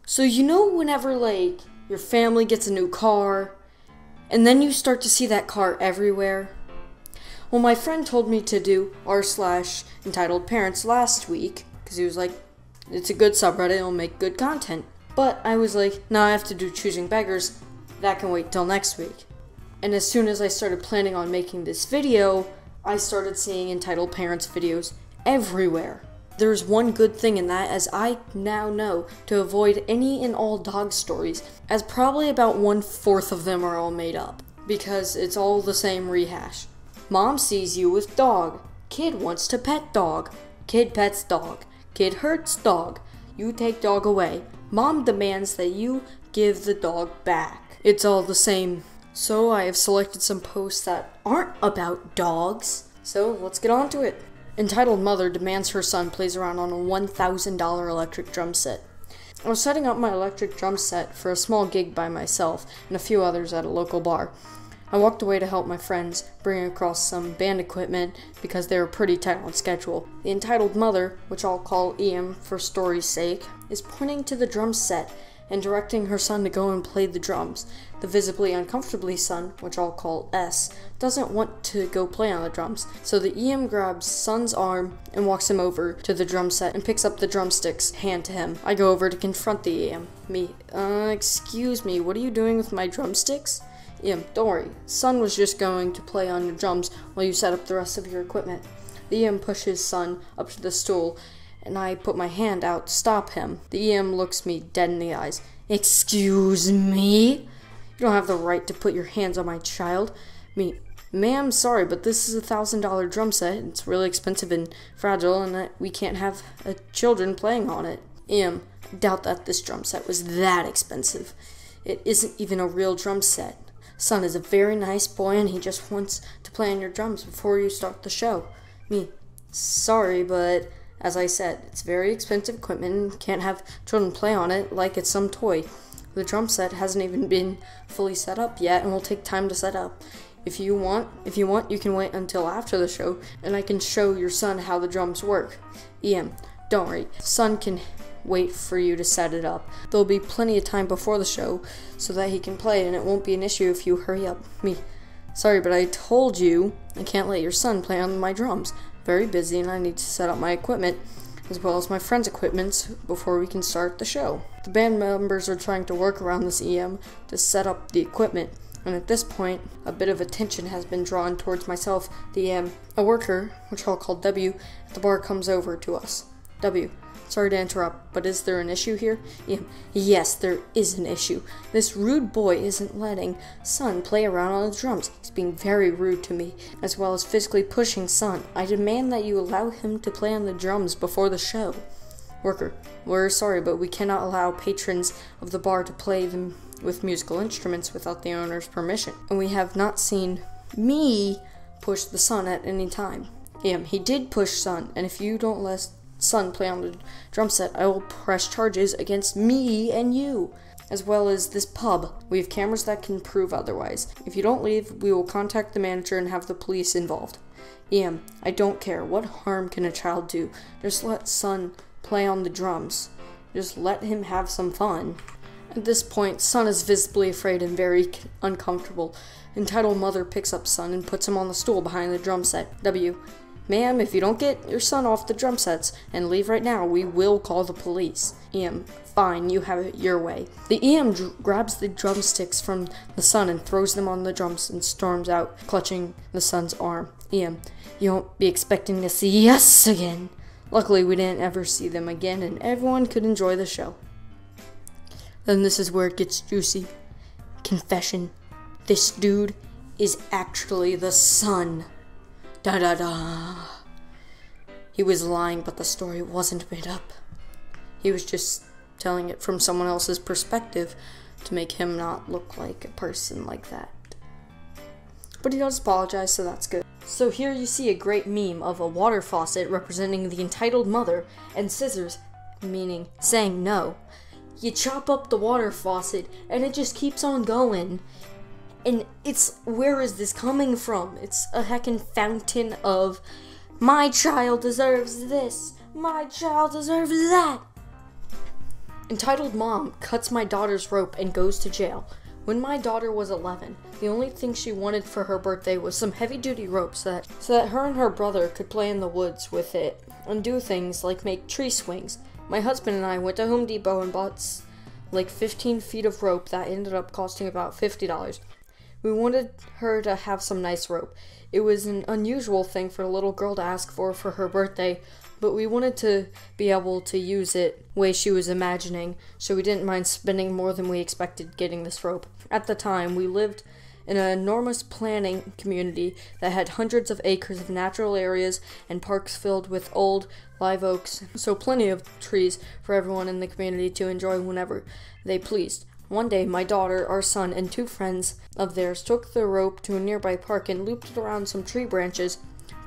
So you know whenever like your family gets a new car and then you start to see that car everywhere? Well, my friend told me to do r/entitledparents last week because he was like, it's a good subreddit, it'll make good content. But I was like, no, I have to do choosing beggars. That can wait till next week. And as soon as I started planning on making this video, I started seeing entitled parents videos everywhere. There's one good thing in that, as I now know to avoid any and all dog stories, as probably about 1/4 of them are all made up, because it's all the same rehash. Mom sees you with dog. Kid wants to pet dog. Kid pets dog. Kid hurts dog. You take dog away. Mom demands that you give the dog back. It's all the same. So I have selected some posts that aren't about dogs. So let's get on to it. Entitled mother demands her son plays around on a $1,000 electric drum set. I was setting up my electric drum set for a small gig by myself and a few others at a local bar. I walked away to help my friends bring across some band equipment because they were pretty tight on schedule. The entitled mother, which I'll call Ian for story's sake, is pointing to the drum set and directing her son to go and play the drums. The visibly uncomfortably son, which I'll call S, doesn't want to go play on the drums, so the EM grabs son's arm and walks him over to the drum set and picks up the drumsticks, hand to him. I go over to confront the EM. Excuse me, what are you doing with my drumsticks? EM, don't worry, son was just going to play on your drums while you set up the rest of your equipment. The EM pushes son up to the stool, and I put my hand out to stop him. The EM looks me dead in the eyes. Excuse me? You don't have the right to put your hands on my child. Ma'am, sorry, but this is a $1,000 drum set. It's really expensive and fragile, and we can't have children playing on it. I doubt that this drum set was that expensive. It isn't even a real drum set. Son is a very nice boy, and he just wants to play on your drums before you start the show. Sorry, but as I said, it's very expensive equipment and can't have children play on it like it's some toy. The drum set hasn't even been fully set up yet and will take time to set up. If you want, you can wait until after the show and I can show your son how the drums work. Don't worry, son can wait for you to set it up. There'll be plenty of time before the show so that he can play and it won't be an issue if you hurry up. Sorry, but I told you I can't let your son play on my drums. Very busy and I need to set up my equipment as well as my friends' equipment before we can start the show. The band members are trying to work around this EM to set up the equipment, and at this point, a bit of attention has been drawn towards myself, the EM. A worker, which I'll call W, at the bar comes over to us. W, sorry to interrupt, but is there an issue here? Yes, there is an issue. This rude boy isn't letting son play around on the drums. He's being very rude to me, as well as physically pushing son. I demand that you allow him to play on the drums before the show. Worker, we're sorry, but we cannot allow patrons of the bar to play them with musical instruments without the owner's permission. And we have not seen me push the son at any time. He did push son, and if you don't let son play on the drum set, I will press charges against me and you, as well as this pub. We have cameras that can prove otherwise. If you don't leave, we will contact the manager and have the police involved. I don't care. What harm can a child do? Just let son play on the drums. Just let him have some fun. At this point, son is visibly afraid and very uncomfortable. Entitled mother picks up son and puts him on the stool behind the drum set. W, ma'am, if you don't get your son off the drum sets and leave right now, we will call the police. Fine, you have it your way. The grabs the drumsticks from the son and throws them on the drums and storms out, clutching the son's arm. You won't be expecting to see us again. Luckily, we didn't ever see them again, and everyone could enjoy the show. Then this is where it gets juicy. Confession. This dude is actually the son. Da-da-da. He was lying, but the story wasn't made up. He was just telling it from someone else's perspective to make him not look like a person like that. But he does apologize, so that's good. So here you see a great meme of a water faucet representing the entitled mother and scissors, meaning saying no. You chop up the water faucet and it just keeps on going. And where is this coming from? It's a heckin' fountain of, my child deserves this, my child deserves that. Entitled mom cuts my daughter's rope and goes to jail. When my daughter was 11, the only thing she wanted for her birthday was some heavy-duty ropes so that her and her brother could play in the woods with it and do things like make tree swings. My husband and I went to Home Depot and bought like 15 feet of rope that ended up costing about $50. We wanted her to have some nice rope. It was an unusual thing for a little girl to ask for her birthday, but we wanted to be able to use it the way she was imagining, so we didn't mind spending more than we expected getting this rope. At the time, we lived in an enormous planting community that had hundreds of acres of natural areas and parks filled with old live oaks, so plenty of trees for everyone in the community to enjoy whenever they pleased. One day, my daughter, our son, and 2 friends of theirs took the rope to a nearby park and looped it around some tree branches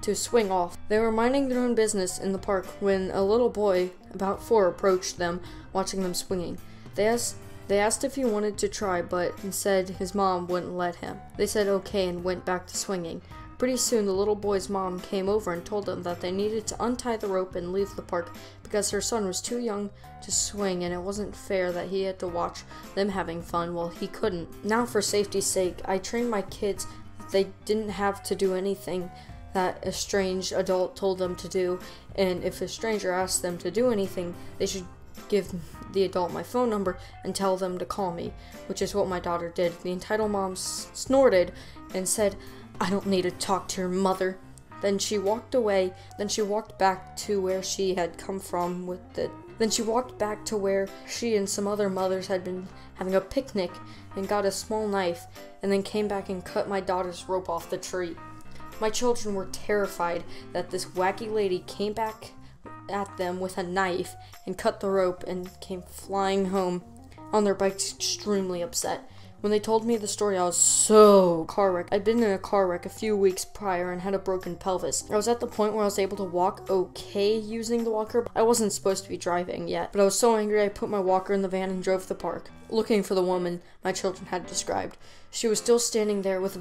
to swing off. They were minding their own business in the park when a little boy, about 4, approached them, watching them swinging. They asked if he wanted to try, but said his mom wouldn't let him. They said okay and went back to swinging. Pretty soon, the little boy's mom came over and told them that they needed to untie the rope and leave the park because her son was too young to swing and it wasn't fair that he had to watch them having fun while he couldn't. Now, for safety's sake, I trained my kids that they didn't have to do anything that a strange adult told them to do, and if a stranger asked them to do anything, they should give the adult my phone number and tell them to call me, which is what my daughter did. The entitled mom snorted and said, "I don't need to talk to your mother." Then she walked away. Then she walked back to where she had come from Then she walked back to where she and some other mothers had been having a picnic and got a small knife, and then came back and cut my daughter's rope off the tree. My children were terrified that this wacky lady came back at them with a knife and cut the rope and came flying home on their bikes, extremely upset. When they told me the story, I was so car wrecked. I'd been in a car wreck a few weeks prior and had a broken pelvis. I was at the point where I was able to walk okay using the walker. I wasn't supposed to be driving yet, but I was so angry I put my walker in the van and drove to the park, looking for the woman my children had described. She was still standing there with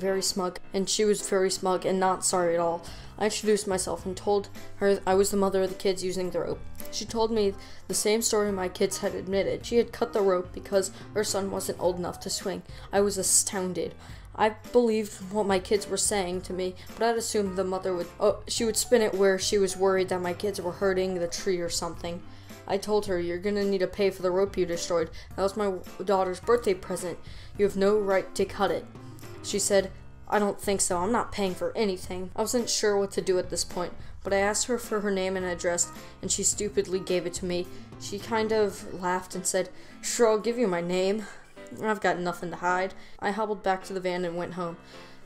she was very smug and not sorry at all. I introduced myself and told her I was the mother of the kids using the rope. She told me the same story my kids had admitted. She had cut the rope because her son wasn't old enough to swing. I was astounded. I believed what my kids were saying to me, but I'd assumed the mother would spin it where she was worried that my kids were hurting the tree or something. I told her, "You're gonna need to pay for the rope you destroyed. That was my daughter's birthday present. You have no right to cut it." She said, "I don't think so. I'm not paying for anything." I wasn't sure what to do at this point, but I asked her for her name and address, and she stupidly gave it to me. She kind of laughed and said, "Sure, I'll give you my name. I've got nothing to hide." I hobbled back to the van and went home,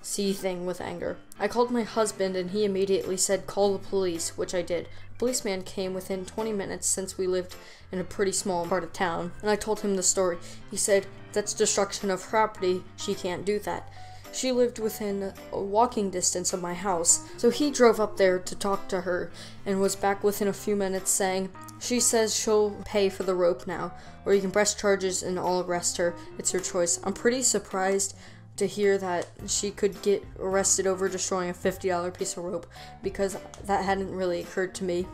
seething with anger. I called my husband, and he immediately said, "Call the police," which I did. A policeman came within 20 minutes since we lived in a pretty small part of town, and I told him the story. He said, "That's destruction of property. She can't do that." She lived within a walking distance of my house, so he drove up there to talk to her and was back within a few minutes saying, "She says she'll pay for the rope now, or you can press charges and I'll arrest her. It's your choice." I'm pretty surprised to hear that she could get arrested over destroying a $50 piece of rope, because that hadn't really occurred to me.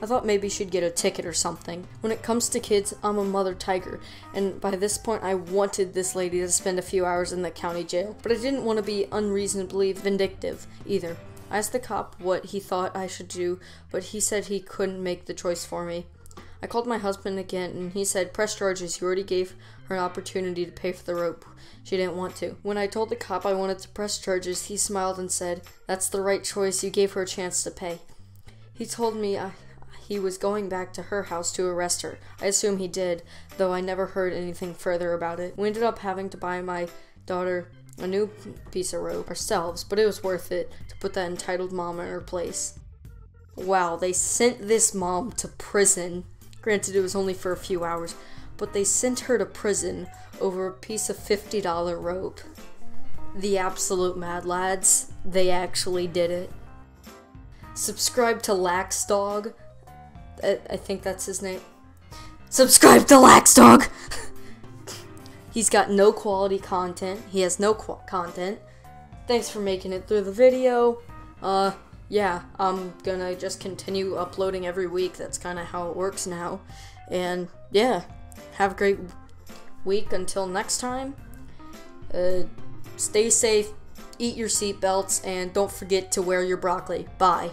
I thought maybe she'd get a ticket or something. When it comes to kids, I'm a mother tiger, and by this point I wanted this lady to spend a few hours in the county jail, but I didn't want to be unreasonably vindictive either. I asked the cop what he thought I should do, but he said he couldn't make the choice for me. I called my husband again, and he said, "Press charges. You already gave her an opportunity to pay for the rope. She didn't want to." When I told the cop I wanted to press charges, he smiled and said, "That's the right choice. You gave her a chance to pay." He told me he was going back to her house to arrest her. I assume he did, though I never heard anything further about it. We ended up having to buy my daughter a new piece of rope ourselves, but it was worth it to put that entitled mom in her place. Wow, they sent this mom to prison. Granted, it was only for a few hours, but they sent her to prison over a piece of $50 rope. The absolute mad lads. They actually did it. Subscribe to LaxDog. I think that's his name. Subscribe to LaxDog! He's got no quality content. He has no content. Thanks for making it through the video. Yeah, I'm gonna just continue uploading every week. That's kind of how it works now. And yeah, have a great week until next time. Stay safe, eat your seatbelts, and don't forget to wear your broccoli. Bye.